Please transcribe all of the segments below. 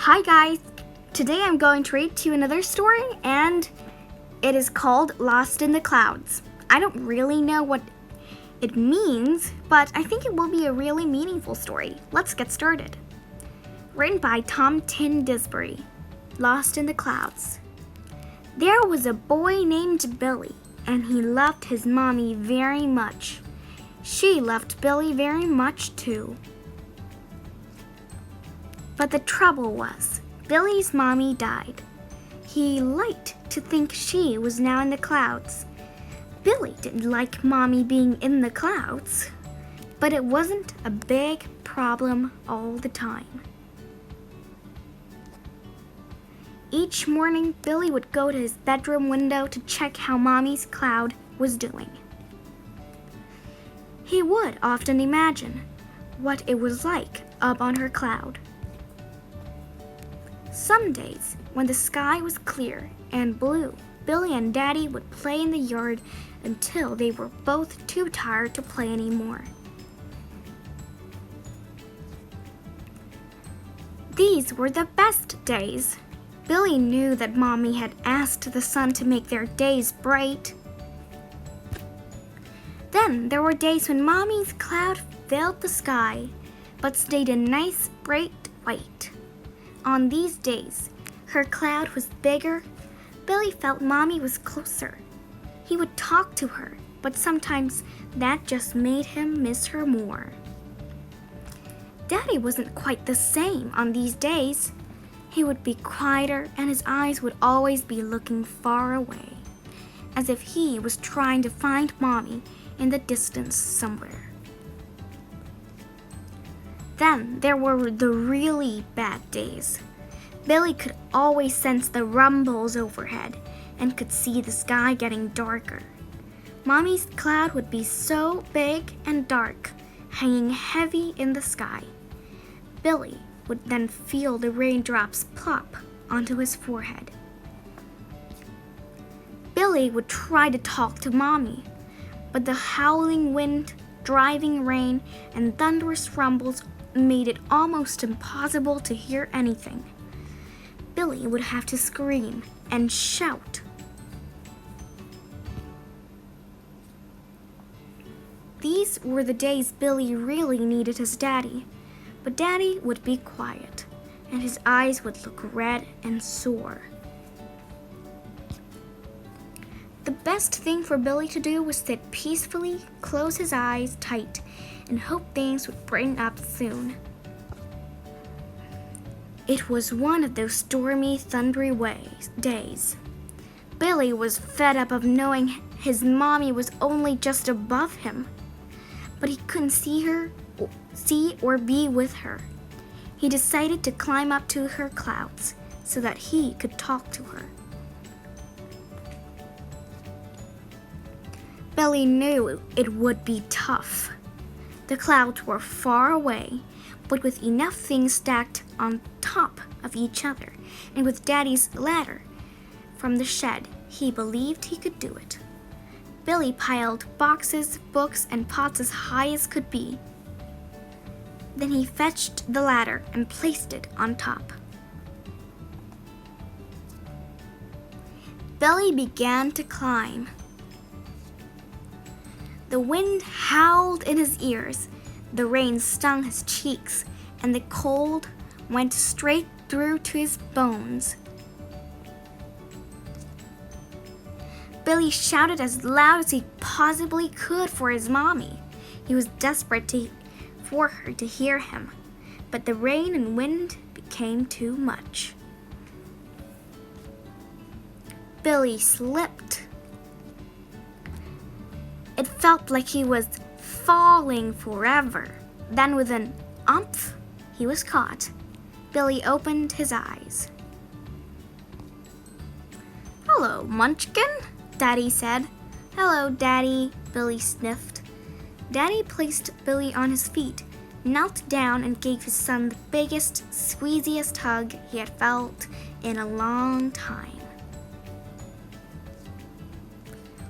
Hi guys! Today I'm going to read to you another story, and it is called Lost in the Clouds. I don't really know what it means, but I think it will be a really meaningful story. Let's get started. Written by Tom Tindisbury. Lost in the Clouds. There was a boy named Billy, and he loved his mommy very much. She loved Billy very much too. But the trouble was, Billy's mommy died. He liked to think she was now in the clouds. Billy didn't like mommy being in the clouds, but it wasn't a big problem all the time. Each morning, Billy would go to his bedroom window to check how mommy's cloud was doing. He would often imagine what it was like up on her cloud. Some days, when the sky was clear and blue, Billy and Daddy would play in the yard until they were both too tired to play anymore. These were the best days. Billy knew that Mommy had asked the sun to make their days bright. Then there were days when Mommy's cloud filled the sky, but stayed a nice bright white. On these days, her cloud was bigger. Billy felt Mommy was closer. He would talk to her, but sometimes that just made him miss her more. Daddy wasn't quite the same on these days. He would be quieter and his eyes would always be looking far away, as if he was trying to find Mommy in the distance somewhere. Then there were the really bad days. Billy could always sense the rumbles overhead and could see the sky getting darker. Mommy's cloud would be so big and dark, hanging heavy in the sky. Billy would then feel the raindrops plop onto his forehead. Billy would try to talk to Mommy, but the howling wind, driving rain, and thunderous rumbles made it almost impossible to hear anything. Billy would have to scream and shout. These were the days Billy really needed his daddy, but Daddy would be quiet, and his eyes would look red and sore. The best thing for Billy to do was sit peacefully, close his eyes tight, and hope things would brighten up soon. It was one of those stormy, thundery days. Billy was fed up of knowing his mommy was only just above him, but he couldn't see or be with her. He decided to climb up to her clouds so that he could talk to her. Billy knew it would be tough. The clouds were far away, but with enough things stacked on top of each other, and with Daddy's ladder from the shed, he believed he could do it. Billy piled boxes, books, and pots as high as could be. Then he fetched the ladder and placed it on top. Billy began to climb. The wind howled in his ears, the rain stung his cheeks, and the cold went straight through to his bones. Billy shouted as loud as he possibly could for his mommy. He was desperate for her to hear him, but the rain and wind became too much. Billy slipped. It felt like he was falling forever. Then with an umph, he was caught. Billy opened his eyes. "Hello, Munchkin," Daddy said. "Hello, Daddy," Billy sniffed. Daddy placed Billy on his feet, knelt down, and gave his son the biggest, squeeziest hug he had felt in a long time.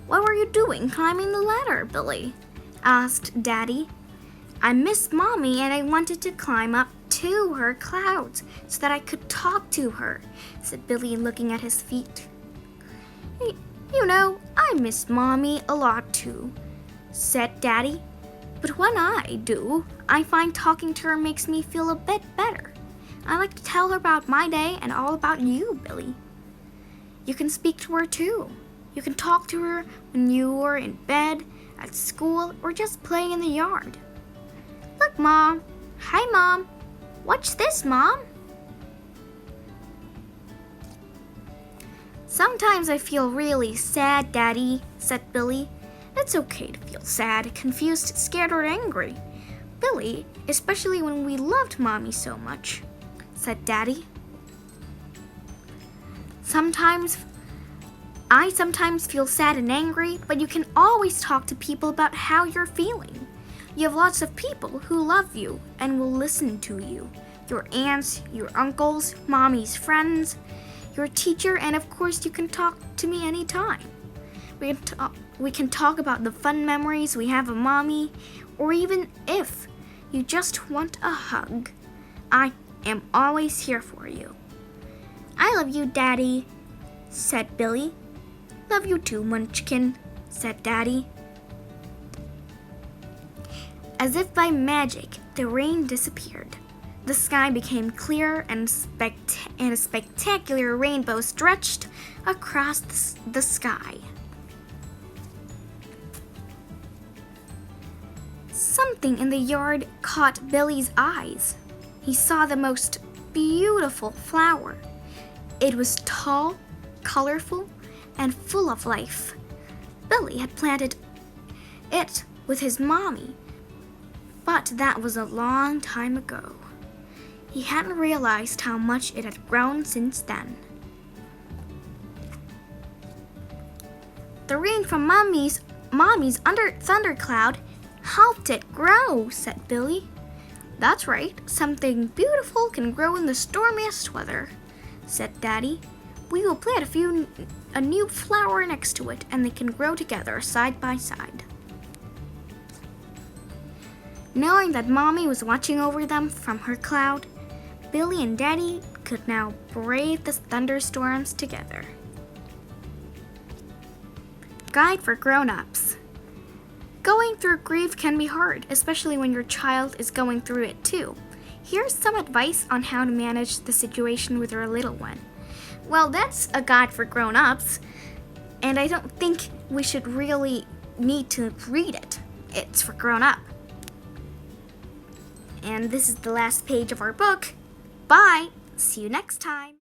"What were you doing climbing the ladder, Billy?" asked Daddy. "I missed Mommy and I wanted to climb up to her clouds so that I could talk to her, said Billy, looking at his feet. You know, I miss Mommy a lot too, said Daddy. But when I do, I find talking to her makes me feel a bit better. I like to tell her about my day and all about you, Billy. You can speak to her too. You can talk to her when you are in bed, at school, or just playing in the yard. Look, Mom. Hi, Mom. Watch this, Mom. Sometimes I feel really sad, Daddy, said Billy. It's okay to feel sad, confused, scared, or angry. Billy, especially when we loved Mommy so much, said Daddy. I sometimes feel sad and angry, but you can always talk to people about how you're feeling. You have lots of people who love you and will listen to you. Your aunts, your uncles, Mommy's friends, your teacher, and of course you can talk to me anytime. We can talk about the fun memories we have of Mommy, or even if you just want a hug. I am always here for you. I love you, Daddy, said Billy. Love you too, Munchkin, said Daddy. As if by magic, the rain disappeared. The sky became clear and a spectacular rainbow stretched across the sky. Something in the yard caught Billy's eyes. He saw the most beautiful flower. It was tall, colorful, and full of life. Billy had planted it with his Mommy, but that was a long time ago. He hadn't realized how much it had grown since then. The rain from Mommy's thundercloud helped it grow, said Billy. That's right, something beautiful can grow in the stormiest weather, said Daddy. We will plant a new flower next to it, and they can grow together side by side. Knowing that Mommy was watching over them from her cloud, Billy and Daddy could now brave the thunderstorms together. Guide for grown-ups. Going through grief can be hard, especially when your child is going through it too. Here's some advice on how to manage the situation with your little one. Well, that's a guide for grown-ups, and I don't think we should really need to read it. It's for grown-up. And this is the last page of our book. Bye! See you next time!